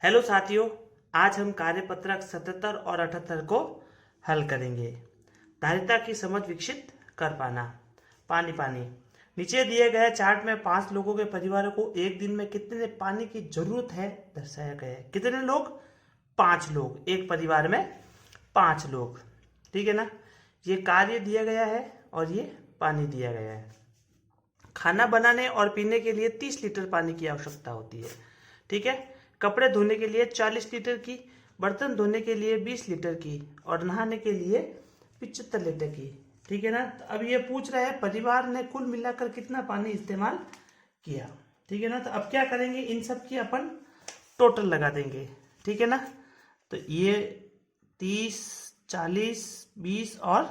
Hello साथियों, आज हम कार्यपत्रक 77 और 78 को हल करेंगे। धारिता की समझ विकसित कर पाना। पानी पानी नीचे दिए गए चार्ट में 5 लोगों के परिवारों को एक दिन में कितने पानी की जरूरत है दर्शाया गया है। कितने लोग? 5 लोग। एक परिवार में 5 लोग। ठीक है ना। ये कार्य दिया गया है और ये पानी दिया गया है। खाना बनाने और पीने के लिए 30 लीटर पानी की आवश्यकता होती है। ठीक है। कपड़े धोने के लिए 40 लीटर की, बर्तन धोने के लिए 20 लीटर की और नहाने के लिए 75 लीटर की। ठीक है ना। तो अब ये पूछ रहा है परिवार ने कुल मिलाकर कितना पानी इस्तेमाल किया। ठीक है ना। तो अब क्या करेंगे, इन सब की अपन टोटल लगा देंगे। ठीक है ना। तो ये 30, 40, 20 और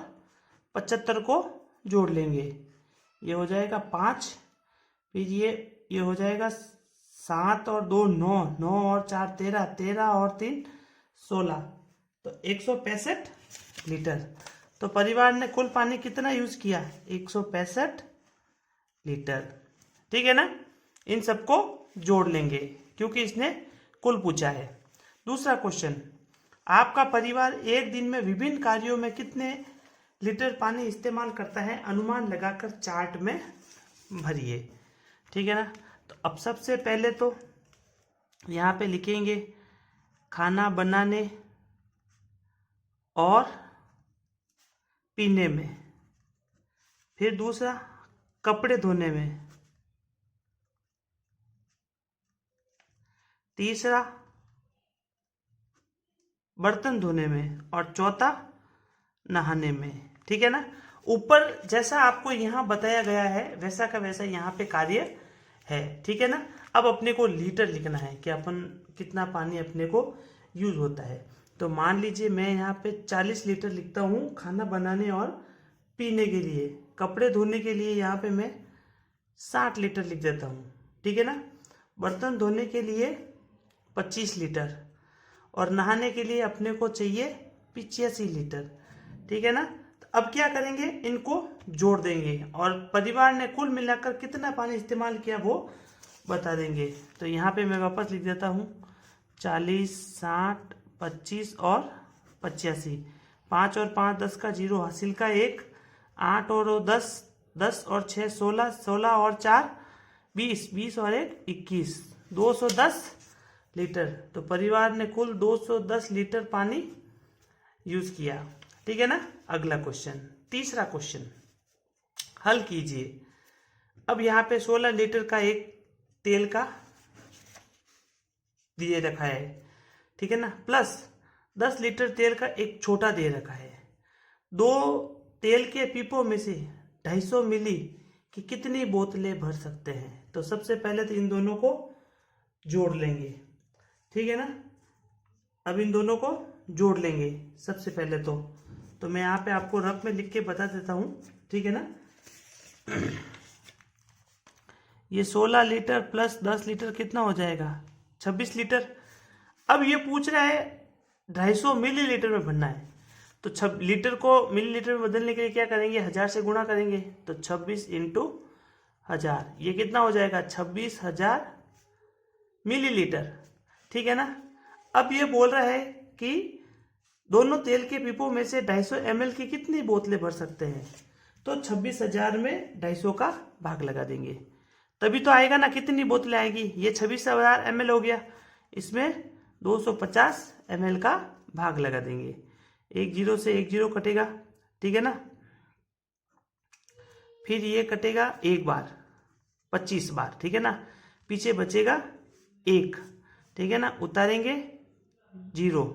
75 को जोड़ लेंगे। ये हो जाएगा 5, फिर ये हो जाएगा 7 और 2 9, 9 और 4 13, 13 और 3 16, तो 165 लीटर। तो परिवार ने कुल पानी कितना यूज किया? 165 लीटर। ठीक है ना। इन सबको जोड़ लेंगे क्योंकि इसने कुल पूछा है। दूसरा क्वेश्चन, आपका परिवार एक दिन में विभिन्न कार्यों में कितने लीटर पानी इस्तेमाल करता है, अनुमान लगाकर चार्ट में भरिए। ठीक है ना। तो अब सबसे पहले तो यहाँ पे लिखेंगे खाना बनाने और पीने में, फिर दूसरा कपड़े धोने में, तीसरा बर्तन धोने में और चौथा नहाने में। ठीक है ना। ऊपर जैसा आपको यहाँ बताया गया है वैसा का वैसा यहाँ पे कार्य है। ठीक है ना। अब अपने को लीटर लिखना है कि अपन कितना पानी अपने को यूज होता है। तो मान लीजिए मैं यहाँ पे 40 लीटर लिखता हूँ खाना बनाने और पीने के लिए। कपड़े धोने के लिए यहाँ पे मैं 60 लीटर लिख देता हूँ। ठीक है ना। बर्तन धोने के लिए 25 लीटर और नहाने के लिए अपने को चाहिए 85 लीटर। ठीक है ना। तो अब क्या करेंगे, इनको जोड़ देंगे और परिवार ने कुल मिलाकर कितना पानी इस्तेमाल किया वो बता देंगे। तो यहाँ पे मैं वापस लिख देता हूँ 40, 60, 25 और 85। 5 और 5 10 का 0 हासिल का 1, 8 और 10, 10 और 6 16, 16 और 4 20, 20 और 1 21, 210 लीटर। तो परिवार ने कुल 210 लीटर पानी यूज किया। ठीक है ना। अगला क्वेश्चन, तीसरा क्वेश्चन हल कीजिए। अब यहाँ पे 16 लीटर का एक तेल का दिए रखा है। ठीक है ना। प्लस 10 लीटर तेल का एक छोटा दे रखा है। दो तेल के पीपों में से 250 मिली की कितनी बोतलें भर सकते हैं। तो सबसे पहले तो इन दोनों को जोड़ लेंगे। ठीक है ना। अब इन दोनों को जोड़ लेंगे सबसे पहले तो मैं यहाँ पे आपको रफ में लिख के बता देता हूँ। ठीक है ना। ये 16 लीटर प्लस 10 लीटर कितना हो जाएगा? 26 लीटर। अब ये पूछ रहा है 250 मिलीलीटर में भरना है। तो लीटर को मिलीलीटर में बदलने के लिए क्या करेंगे, 1000 से गुणा करेंगे। तो 26 इंटू 1000, ये कितना हो जाएगा? 26,000 मिलीलीटर। ठीक है ना। अब ये बोल रहा है कि दोनों तेल के पीपों में से 250 ml की कितनी बोतलें भर सकते हैं। तो 26,000 में 250 का भाग लगा देंगे, तभी तो आएगा ना कितनी बोतलें आएगी। ये 26,000 ml हो गया, इसमें 250 ml का भाग लगा देंगे। एक जीरो से एक जीरो कटेगा। ठीक है ना। फिर ये कटेगा एक बार 25 बार। ठीक है ना। पीछे बचेगा 1। ठीक है ना। उतारेंगे 0,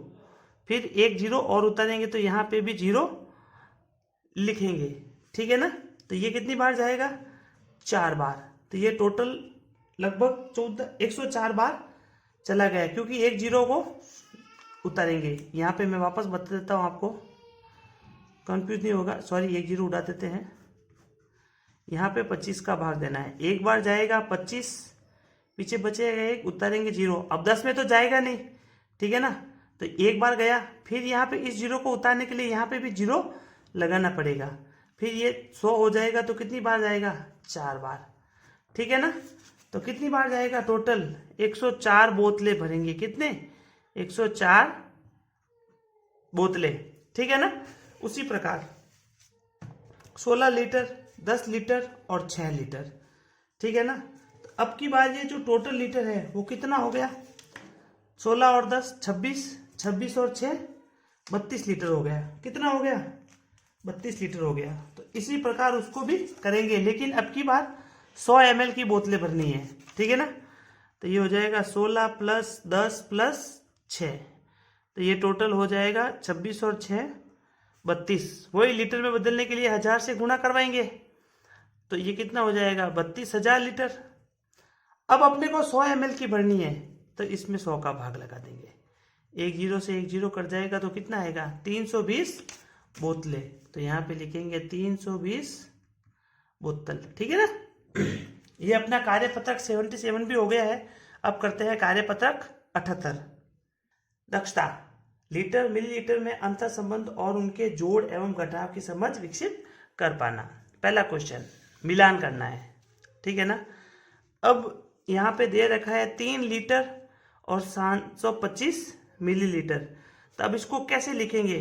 फिर एक 0 और उतारेंगे तो यहाँ पे भी 0 लिखेंगे। ठीक है ना। तो ये कितनी बार जाएगा? 4 बार। तो ये टोटल लगभग 104 बार चला गया क्योंकि एक 0 को उतारेंगे। यहाँ पे मैं वापस बता देता हूँ आपको, कंफ्यूज नहीं होगा। सॉरी, एक 0 उड़ा देते हैं। यहाँ पे 25 का भाग देना है। एक बार जाएगा 25, पीछे बचेगा 1, उतारेंगे 0। अब 10 में तो जाएगा नहीं। ठीक है ना। तो एक बार गया, फिर यहाँ पे इस 0 को उतारने के लिए यहाँ पे भी 0 लगाना पड़ेगा। फिर ये 100 हो जाएगा तो कितनी बार जाएगा? 4 बार। ठीक है ना। तो कितनी बार जाएगा टोटल? 104 बोतलें भरेंगे। कितने? 104 बोतलें, ठीक है ना। उसी प्रकार 16 लीटर, 10 लीटर और 6 लीटर, ठीक है ना। तो अब की बार ये जो टोटल लीटर है वो कितना हो गया? 16 और 10 26, 26 और 6 32 लीटर हो गया। कितना हो गया? 32 लीटर हो गया। तो इसी प्रकार उसको भी करेंगे, लेकिन अब की बार 100 ml की बोतलें भरनी है, ठीक है ना। तो ये हो जाएगा 16 प्लस 10 प्लस 6, तो ये टोटल हो जाएगा 26 और 6 32। वही लीटर में बदलने के लिए 1000 से गुणा करवाएंगे, तो ये कितना हो जाएगा? 32,000 लीटर। अब अपने को 100 ml की भरनी है, तो इसमें 100 का भाग लगा देंगे। एक जीरो से एक जीरो कट जाएगा तो कितना आएगा? 320 बोतलें। तो यहाँ पे लिखेंगे 320 बोतल, ठीक है ना। ये अपना कार्यपत्रक 77 भी हो गया है। अब करते हैं कार्यपत्रक 78। दक्षता, लीटर मिलीलीटर में अंतर संबंध और उनके जोड़ एवं घटाव की समझ विकसित कर पाना। पहला क्वेश्चन, मिलान करना है, ठीक है ना। अब यहाँ पे दे रखा है 3 लीटर और 725 मिलीलीटर। तो अब इसको कैसे लिखेंगे?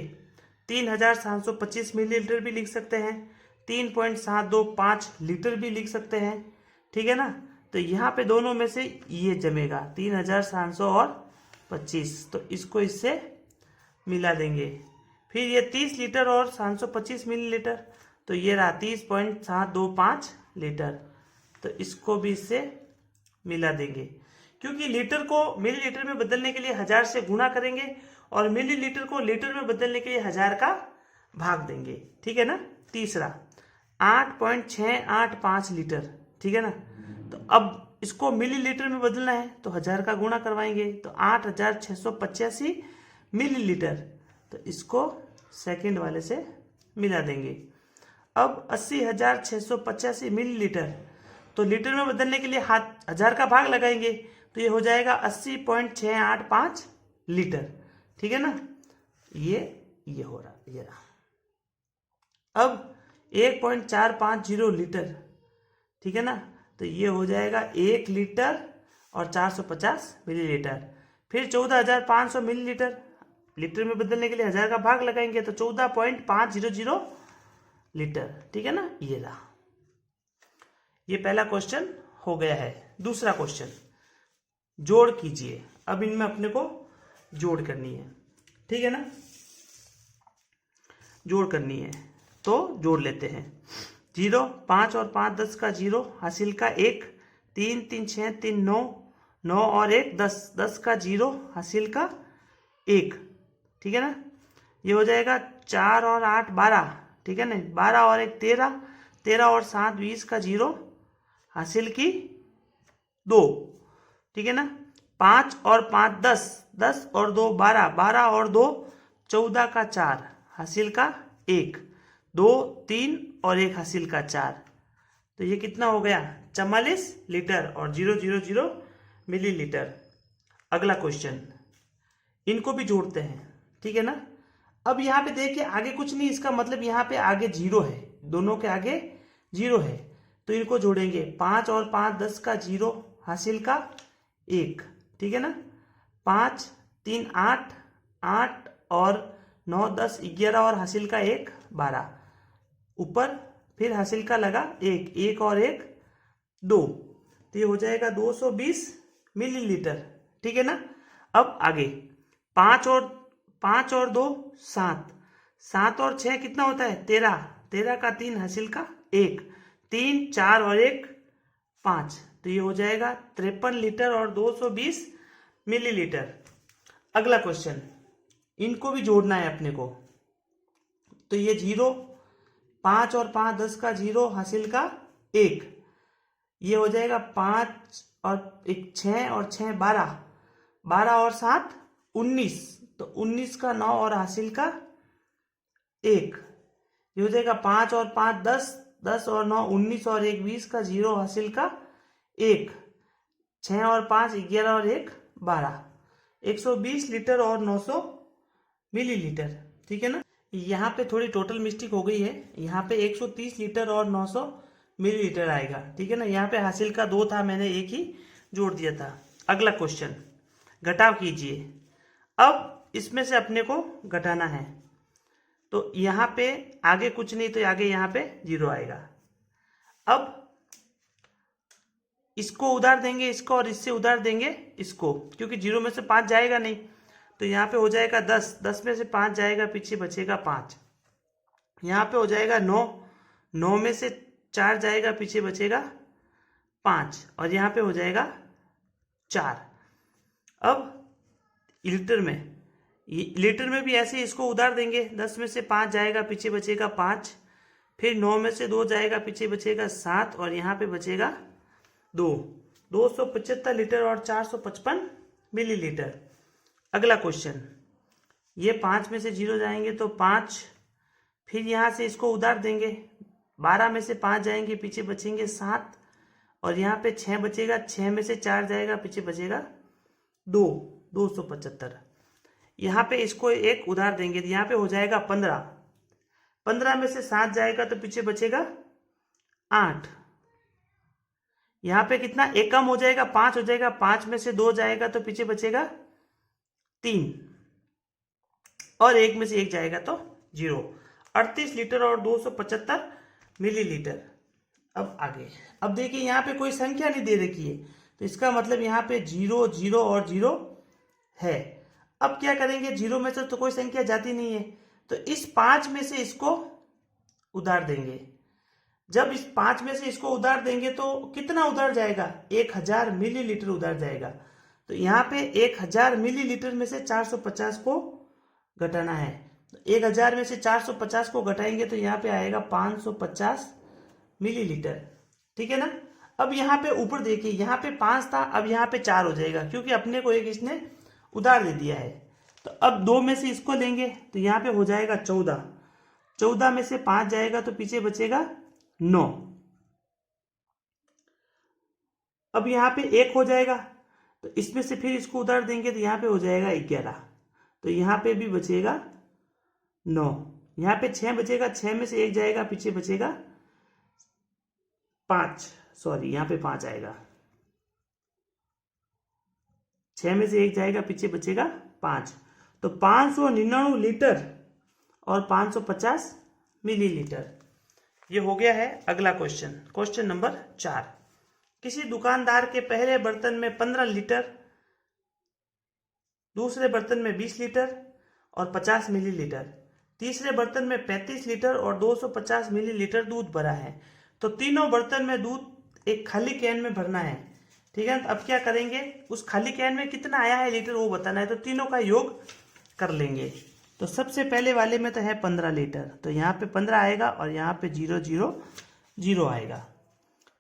3725 मिलीलीटर भी लिख सकते हैं, 3.725 लीटर भी लिख सकते हैं, ठीक है ना। तो यहाँ पे दोनों में से ये जमेगा 3700 और 25, तो इसको इससे मिला देंगे। फिर ये 30 लीटर और 725 मिलीलीटर, तो ये रहा 30.725 लीटर, तो इसको भी इससे मिला देंगे। क्योंकि लीटर को मिलीलीटर में बदलने के लिए 1000 से गुणा करेंगे और मिलीलीटर को लीटर में बदलने के लिए 1000 का भाग देंगे, ठीक है ना। तीसरा 8.685 लीटर, ठीक है ना। तो अब इसको मिलीलीटर में बदलना है तो 1000 का गुणा करवाएंगे, तो 8685 मिलीलीटर, तो इसको सेकंड वाले से मिला देंगे। अब 80,685 मिलीलीटर, तो लीटर में बदलने के लिए 1000 का भाग लगाएंगे, तो ये हो जाएगा 80.685 लीटर, ठीक है ना। ये हो रहा, ये रहा। अब 1.450 लीटर, ठीक है ना। तो ये हो जाएगा 1 लीटर और 450 मिलीलीटर। फिर 14,500 मिलीलीटर, लीटर में बदलने के लिए 1000 का भाग लगाएंगे, तो 14.500 लीटर, ठीक है ना। ये रहा, ये पहला क्वेश्चन हो गया है। दूसरा क्वेश्चन, जोड़ कीजिए। अब इनमें अपने को जोड़ करनी है, ठीक है ना। जोड़ करनी है तो जोड़ लेते हैं। 0, 5 और 5 10 का 0, हासिल का 1, 3 3 6 3 9, 9 और 1 10, 10 का 0, हासिल का 1, ठीक है ना। ये हो जाएगा 4 और 8 12, ठीक है ना। 12 और 1 13, 13 और 7 20 का 0, हासिल की 2, ठीक है ना। 5 और 5 10, 10 और 2 12, 12 और 2 14 का 4, हासिल का 1, 2 3 और 1 हासिल का 4, तो ये कितना हो गया? 44 लीटर और 000 मिलीलीटर। अगला क्वेश्चन, इनको भी जोड़ते हैं, ठीक है ना। अब यहाँ पे देखिए आगे कुछ नहीं, इसका मतलब यहाँ पे आगे 0 है, दोनों के आगे 0 है, तो इनको जोड़ेंगे। 5 और 5 10 का 0, हासिल का 1, ठीक है ना। 5 3 8, 8 और 9 10 11 और हासिल का 1 12, ऊपर फिर हासिल का लगा 1, 1 और 1 2, तो ये हो जाएगा 220 मिलीलीटर, ठीक है ना। अब आगे 5 और 2 7, 7 और 6 कितना होता है? 13, 13 का 3, हासिल का 1, 3 4 और 1 5, तो ये हो जाएगा 53 लीटर और 220 मिलीलीटर। अगला क्वेश्चन, इनको भी जोड़ना है अपने को, तो ये 0, 5 और 5 10 का 0, हासिल का 1, ये हो जाएगा 5 और 1 6 और 6 12, 12 और 7 19, तो 19 का 9 और हासिल का 1, ये हो जाएगा 5 और 5 10, 10 और 9 19 और 1 20 का 0, हासिल का 1, 6 और 5 11 और 1 12, 120 लीटर और 900 मिलीलीटर, ठीक है ना। यहाँ पे थोड़ी टोटल मिस्टेक हो गई है, यहाँ पे 130 लीटर और 900 मिलीलीटर आएगा। ठीक है ना, यहाँ पे हासिल का 2 था, मैंने एक ही जोड़ दिया था। अगला क्वेश्चन, घटाव कीजिए। अब इसमें से अपने को घटाना है, तो यहाँ पे आगे कुछ नहीं, तो आगे यहाँ पे 0 आएगा। अब इसको उधार देंगे इसको, और इससे उधार देंगे इसको, क्योंकि 0 में से 5 जाएगा नहीं, तो यहाँ पे हो जाएगा 10, 10 में से 5 जाएगा, पीछे बचेगा 5। यहाँ पे हो जाएगा 9, 9 में से 4 जाएगा, पीछे बचेगा 5, और यहाँ पे हो जाएगा 4। अब लीटर में भी ऐसे इसको उधार देंगे, 10 में से 5 जाएगा, पीछे बचेगा 5, फिर 9 में से 2 जाएगा, पीछे बचेगा 7, और यहाँ पे बचेगा 2। 275 लीटर और 455 मिलीलीटर। अगला क्वेश्चन, ये 5 में से 0 जाएंगे तो 5, फिर यहाँ से इसको उधार देंगे, 12 में से 5 जाएंगे, पीछे बचेंगे 7, और यहाँ पे 6 बचेगा, 6 में से 4 जाएगा, पीछे बचेगा 2, 275। यहाँ पे इसको एक उधार देंगे, तो यहाँ पे हो जाएगा 15, 15 में से 7 जाएगा, तो पीछे बचेगा 8। यहाँ पे कितना, एक कम हो जाएगा, 5 हो जाएगा, 5 में से 2 जाएगा, तो पीछे बचेगा 3, और 1 में से 1 जाएगा तो 0। 38 लीटर और 275 मिलीलीटर। अब आगे, अब देखिए यहाँ पे कोई संख्या नहीं दे रखी है, तो इसका मतलब यहाँ पे 0, 0 और 0 है। अब क्या करेंगे, 0 में से तो कोई संख्या जाती नहीं है, तो इस 5 में से इसको उधार देंगे। जब इस 5 में से इसको उधार देंगे तो कितना उधार जाएगा, 1000 मिलीलीटर उधार जाएगा। तो यहाँ पे 1000 मिलीलीटर में से 450 को घटाना है, तो 1000 में से 450 को घटाएंगे तो यहाँ पे आएगा 550 मिलीलीटर। ठीक है ना। अब यहाँ पे ऊपर देखिए, यहाँ पे 5 था, अब यहाँ पे 4 हो जाएगा, क्योंकि अपने को एक इसने उधार दे दिया है। तो अब 2 में से इसको लेंगे, तो यहाँ पे हो जाएगा 14, 14 में से 5 जाएगा, तो पीछे बचेगा 9। अब यहाँ पे 1 हो जाएगा, तो इसमें से फिर इसको उधार देंगे, तो यहाँ पे हो जाएगा 11, तो यहाँ पे भी बचेगा 9। यहाँ पे 6 बचेगा, 6 में से 1 जाएगा, पीछे बचेगा 5, सॉरी यहाँ पे 5 आएगा, 6 में से 1 जाएगा, पीछे बचेगा 5। तो 599 लीटर और 550 मिलीलीटर। ये हो गया है अगला क्वेश्चन। क्वेश्चन नंबर 4, किसी दुकानदार के पहले बर्तन में 15 लीटर, दूसरे बर्तन में 20 लीटर और 50 मिलीलीटर, तीसरे बर्तन में 35 लीटर और 250 मिलीलीटर दूध भरा है। तो तीनों बर्तन में दूध एक खाली कैन में भरना है। ठीक है, तो अब क्या करेंगे, उस खाली कैन में कितना आया है लीटर वो बताना है, तो तीनों का योग कर लेंगे। तो सबसे पहले वाले में तो है 15 लीटर, तो यहाँ पे 15 आएगा और यहाँ पे 0 0 0 आएगा।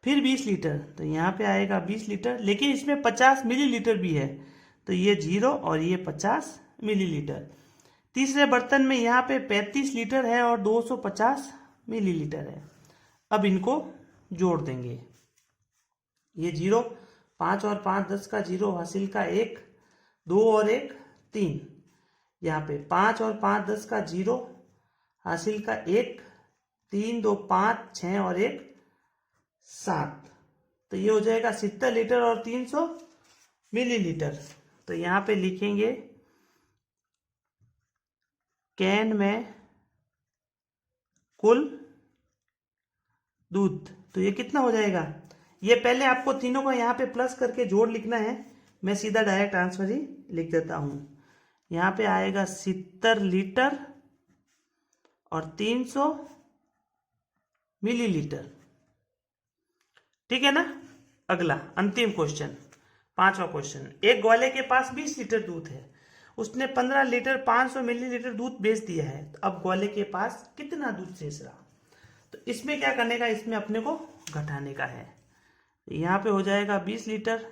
फिर 20 लीटर, तो यहाँ पे आएगा 20 लीटर, लेकिन इसमें 50 मिलीलीटर भी है, तो ये 0 और ये 50 मिलीलीटर। तीसरे बर्तन में यहाँ पे 35 लीटर है और 250 मिलीलीटर है। अब इनको जोड़ देंगे, ये 0, 5 और 5 10 का 0, हासिल का 1, 2 और 1 3, यहाँ पे 5 और 5 10 का 0, हासिल का 1, 3 2 5 6 और 1 7, तो ये हो जाएगा 70 लीटर और 300 मिलीलीटर। तो यहाँ पे लिखेंगे कैन में कुल दूध, तो ये कितना हो जाएगा, ये पहले आपको तीनों को यहाँ पे प्लस करके जोड़ लिखना है, मैं सीधा डायरेक्ट आंसर ही लिख देता हूँ। यहाँ पे आएगा 70 लीटर और 300 मिलीलीटर। ठीक है ना। अगला अंतिम क्वेश्चन, 5वां क्वेश्चन, एक ग्वाले के पास 20 लीटर दूध है, उसने 15 लीटर 500 मिलीलीटर दूध बेच दिया है, तो अब ग्वाले के पास कितना दूध शेष रहा। तो इसमें क्या करने का, इसमें अपने को घटाने का है। यहाँ पे हो जाएगा 20 लीटर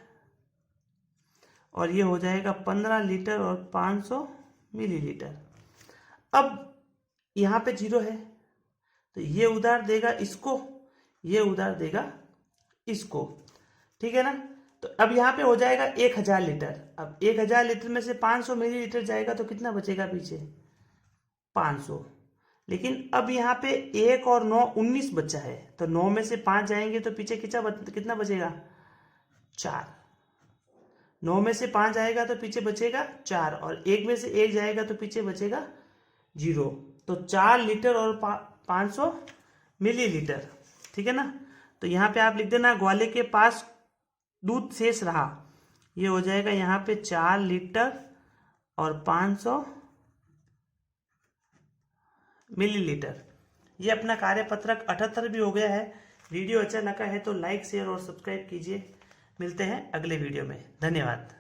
और ये हो जाएगा 15 लीटर और 500 मिलीलीटर। अब यहाँ पे 0 है, तो ये उधार देगा इसको, ये उधार देगा इसको। ठीक है ना। तो अब यहाँ पे हो जाएगा 1000 लीटर। अब 1000 लीटर में से 500 मिलीलीटर जाएगा, तो कितना बचेगा पीछे, 500। लेकिन अब यहाँ पे 1 और 9 19 बचा है, तो 9 में से 5 जाएंगे तो पीछे कितना बचेगा? 4। 9 में से 5 आएगा तो पीछे बचेगा 4, और 1 में से 1 जाएगा तो पीछे बचेगा 0। तो 4 लीटर और 500 मिलीलीटर, ठीक है ना। तो यहाँ पे आप लिख देना ग्वाले के पास दूध शेष रहा, ये हो जाएगा यहाँ पे 4 लीटर और 500 मिलीलीटर। ये अपना कार्यपत्रक 78 भी हो गया है। वीडियो अच्छा लगा है तो लाइक शेयर और सब्सक्राइब कीजिए। मिलते हैं अगले वीडियो में। धन्यवाद।